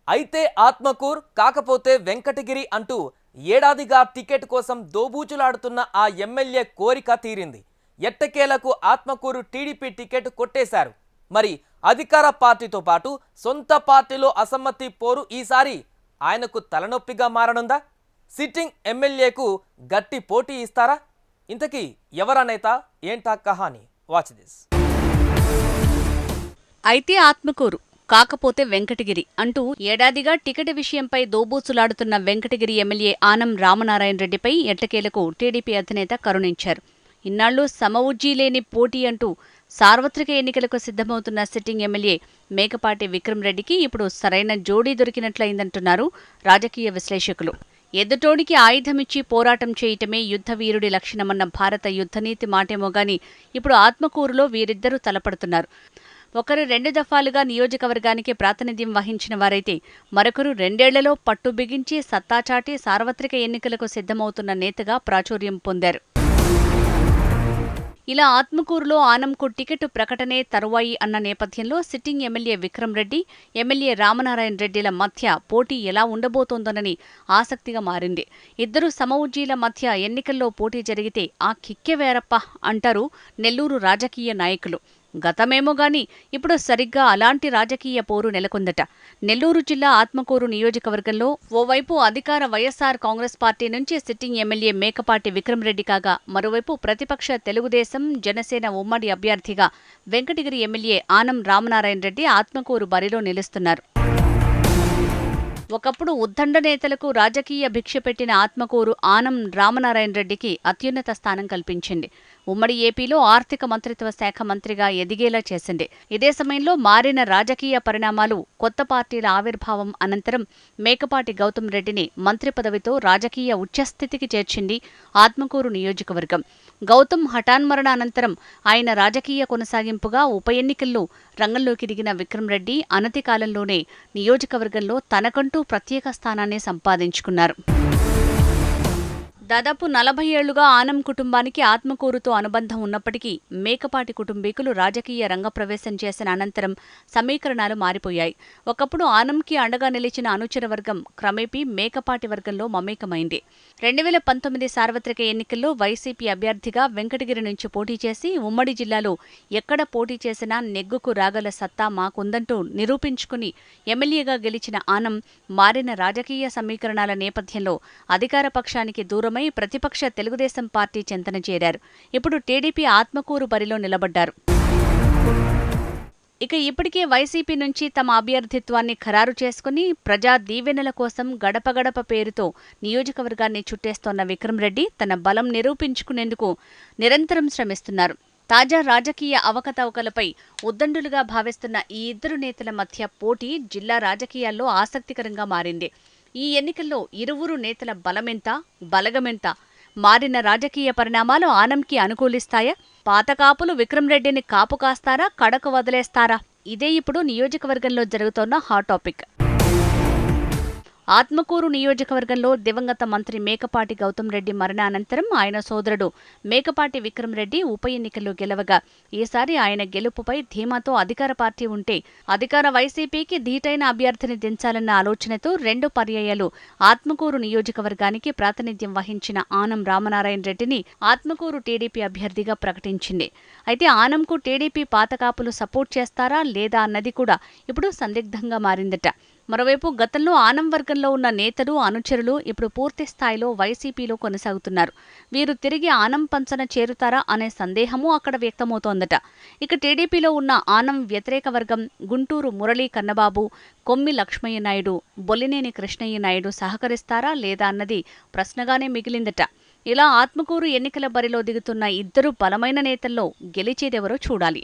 అయితే ఆత్మకూర్ కాకపోతే వెంకటగిరి అంటూ ఏడాదిగా టికెట్ కోసం దోబూచులాడుతున్న ఆ ఎమ్మెల్యే కోరిక తీరింది. ఎట్టకేలకు ఆత్మకూరు టీడీపీ టికెట్ కొట్టేశారు. మరి అధికార పార్టీతో పాటు సొంత పార్టీలో అసమ్మతి పోరు ఈసారి ఆయనకు తలనొప్పిగా మారనుందా? సిట్టింగ్ ఎమ్మెల్యేకు గట్టి పోటీ ఇస్తారా? ఇంతకీ ఎవరా నేత, ఏంటా కహాని? Watch this. అయితే ఆత్మకూరు కాకపోతే వెంకటగిరి అంటూ ఏడాదిగా టికెట్ విషయంపై దోబూచులాడుతున్న వెంకటగిరి ఎమ్మెల్యే ఆనం రామనారాయణ రెడ్డిపై ఎట్టకేలకు టీడీపీ అధినేత కరుణించారు. ఇన్నాళ్లు సమవుజ్జీ లేని పోటీ అంటూ సార్వత్రిక ఎన్నికలకు సిద్ధమవుతున్న సిట్టింగ్ ఎమ్మెల్యే మేకపాటి విక్రమ్ రెడ్డికి ఇప్పుడు సరైన జోడీ దొరికినట్లయిందంటున్నారు రాజకీయ విశ్లేషకులు. ఎదుటోడికి ఆయుధమిచ్చి పోరాటం చేయటమే యుద్ధవీరుడి లక్షణమన్న భారత యుద్ధనీతి మాటేమోగాని ఇప్పుడు ఆత్మకూరులో వీరిద్దరూ తలపడుతున్నారు. ఒకరు 2 దఫాలుగా నియోజకవర్గానికి ప్రాతినిధ్యం వహించిన వారైతే మరొకరు 2 ఏళ్లలో పట్టు బిగించి సత్తాచాటి సార్వత్రిక ఎన్నికలకు సిద్ధమవుతున్న నేతగా ప్రాచుర్యం పొందారు. ఇలా ఆత్మకూరులో ఆనంకు టికెట్ ప్రకటనే తరువాయి అన్న నేపథ్యంలో sitting MLA Vikram Reddy, MLA Ramanarayana రెడ్డిల మధ్య పోటీ ఎలా ఉండబోతోందోనని ఆసక్తిగా మారింది. ఇద్దరు సమవుజ్జీల మధ్య ఎన్నికల్లో పోటీ జరిగితే ఆ కిక్కె వేరప్ప అంటారు నెల్లూరు రాజకీయ నాయకులు. గతమేమోగాని ఇప్పుడు సరిగ్గా అలాంటి రాజకీయ పోరు నెలకొందట. నెల్లూరు జిల్లా ఆత్మకూరు నియోజకవర్గంలో ఓవైపు అధికార వైఎస్సార్ కాంగ్రెస్ పార్టీ నుంచి సిట్టింగ్ ఎమ్మెల్యే మేకపాటి విక్రమ్ రెడ్డి కాగా, మరోవైపు ప్రతిపక్ష తెలుగుదేశం జనసేన ఉమ్మడి అభ్యర్థిగా వెంకటగిరి ఎమ్మెల్యే ఆనం రామనారాయణ రెడ్డి ఆత్మకూరు బరిలో నిలుస్తున్నారు. ఒకప్పుడు ఉద్దండ నేతలకు రాజకీయ భిక్ష పెట్టిన ఆత్మకూరు ఆనం రామనారాయణ రెడ్డికి అత్యున్నత స్థానం కల్పించింది. ఉమ్మడి ఏపీలో ఆర్థిక మంత్రిత్వ శాఖ మంత్రిగా ఎదిగేలా చేసింది. ఇదే సమయంలో మారిన రాజకీయ పరిణామాలు, కొత్త పార్టీల ఆవిర్భావం అనంతరం మేకపాటి గౌతమ్ రెడ్డిని మంత్రి పదవితో రాజకీయ ఉచ్చస్థితికి చేర్చింది ఆత్మకూరు నియోజకవర్గం. గౌతమ్ హఠాన్మరణ అనంతరం ఆయన రాజకీయ కొనసాగింపుగా ఉప ఎన్నికల్లో రంగంలోకి దిగిన విక్రమ్ రెడ్డి అనతి కాలంలోనే నియోజకవర్గంలో తనకంటూ ప్రత్యేక స్థానాన్ని సంపాదించుకున్నారు. దాదాపు 40 ఏళ్లుగా ఆనం కుటుంబానికి ఆత్మకూరుతో అనుబంధం ఉన్నప్పటికీ మేకపాటి కుటుంబీకులు రాజకీయ రంగప్రవేశం చేసిన అనంతరం సమీకరణాలు మారిపోయాయి. ఒకప్పుడు ఆనంకి అండగా నిలిచిన అనుచర వర్గం క్రమేపీ మేకపాటి వర్గంలో మమేకమైంది. 2019 సార్వత్రిక ఎన్నికల్లో వైసీపీ అభ్యర్థిగా వెంకటగిరి నుంచి పోటీ చేసి ఉమ్మడి జిల్లాలో ఎక్కడ పోటీ చేసినా నెగ్గుకు రాగల సత్తా మాకుందంటూ నిరూపించుకుని ఎమ్మెల్యేగా గెలిచిన ఆనం మారిన రాజకీయ సమీకరణాల నేపథ్యంలో అధికార పక్షానికి దూరమై ప్రతిపక్ష తెలుగుదేశం పార్టీ చెంతన చేరారు. ఇప్పుడు టీడీపీ ఆత్మకూరు బరిలో నిలబడ్డారు. ఇక ఇప్పటికే వైసీపీ నుంచి తమ అభ్యర్థిత్వాన్ని ఖరారు చేసుకుని ప్రజా దీవెనల కోసం గడప గడప పేరుతో నియోజకవర్గాన్ని చుట్టేస్తోన్న విక్రమ్ రెడ్డి తన బలం నిరూపించుకునేందుకు నిరంతరం శ్రమిస్తున్నారు. తాజా రాజకీయ అవకతవకలపై ఉద్దండులుగా భావిస్తున్న ఈ ఇద్దరు నేతల మధ్య పోటీ జిల్లా రాజకీయాల్లో ఆసక్తికరంగా మారింది. ఈ ఎన్నికల్లో ఇరువురు నేతల బలమెంత, బలగమెంత? మారిన రాజకీయ పరిణామాలు ఆనంకి అనుకూలిస్తాయా? పాతకాపులు విక్రమ్ రెడ్డిని కాపు కాస్తారా, కడకు వదిలేస్తారా? ఇదే ఇప్పుడు నియోజకవర్గంలో జరుగుతోన్న హాట్ టాపిక్. ఆత్మకూరు నియోజకవర్గంలో దివంగత మంత్రి మేకపాటి గౌతమ్ రెడ్డి మరణానంతరం ఆయన సోదరుడు మేకపాటి విక్రమ్ రెడ్డి ఉప ఎన్నికల్లో గెలవగా, ఈసారి ఆయన గెలుపుపై ధీమాతో అధికార పార్టీ ఉంటే అధికార వైసీపీకి ధీటైన అభ్యర్థిని దించాలన్న ఆలోచనతో 2 పర్యాయాలు ఆత్మకూరు నియోజకవర్గానికి ప్రాతినిధ్యం వహించిన ఆనం రామనారాయణ రెడ్డిని ఆత్మకూరు టీడీపీ అభ్యర్థిగా ప్రకటించింది. అయితే ఆనంకు టీడీపీ పాతకాపులు సపోర్ట్ చేస్తారా లేదా అన్నది కూడా ఇప్పుడు సందిగ్ధంగా మారిందట. మరోవైపు గతంలో ఆనం వర్గంలో ఉన్న నేతలు, అనుచరులు ఇప్పుడు పూర్తి స్థాయిలో వైసీపీలో కొనసాగుతున్నారు. వీరు తిరిగి ఆనం పంచన చేరుతారా అనే సందేహమూ అక్కడ వ్యక్తమవుతోందట. ఇక టీడీపీలో ఉన్న ఆనం వ్యతిరేక వర్గం గుంటూరు మురళీ కన్నబాబు, కొమ్మి లక్ష్మయ్య నాయుడు, బొల్లినేని కృష్ణయ్య నాయుడు సహకరిస్తారా లేదా అన్నది ప్రశ్నగానే మిగిలిందట. ఇలా ఆత్మకూరు ఎన్నికల బరిలో దిగుతున్న ఇద్దరు బలమైన నేతల్లో గెలిచేదెవరో చూడాలి.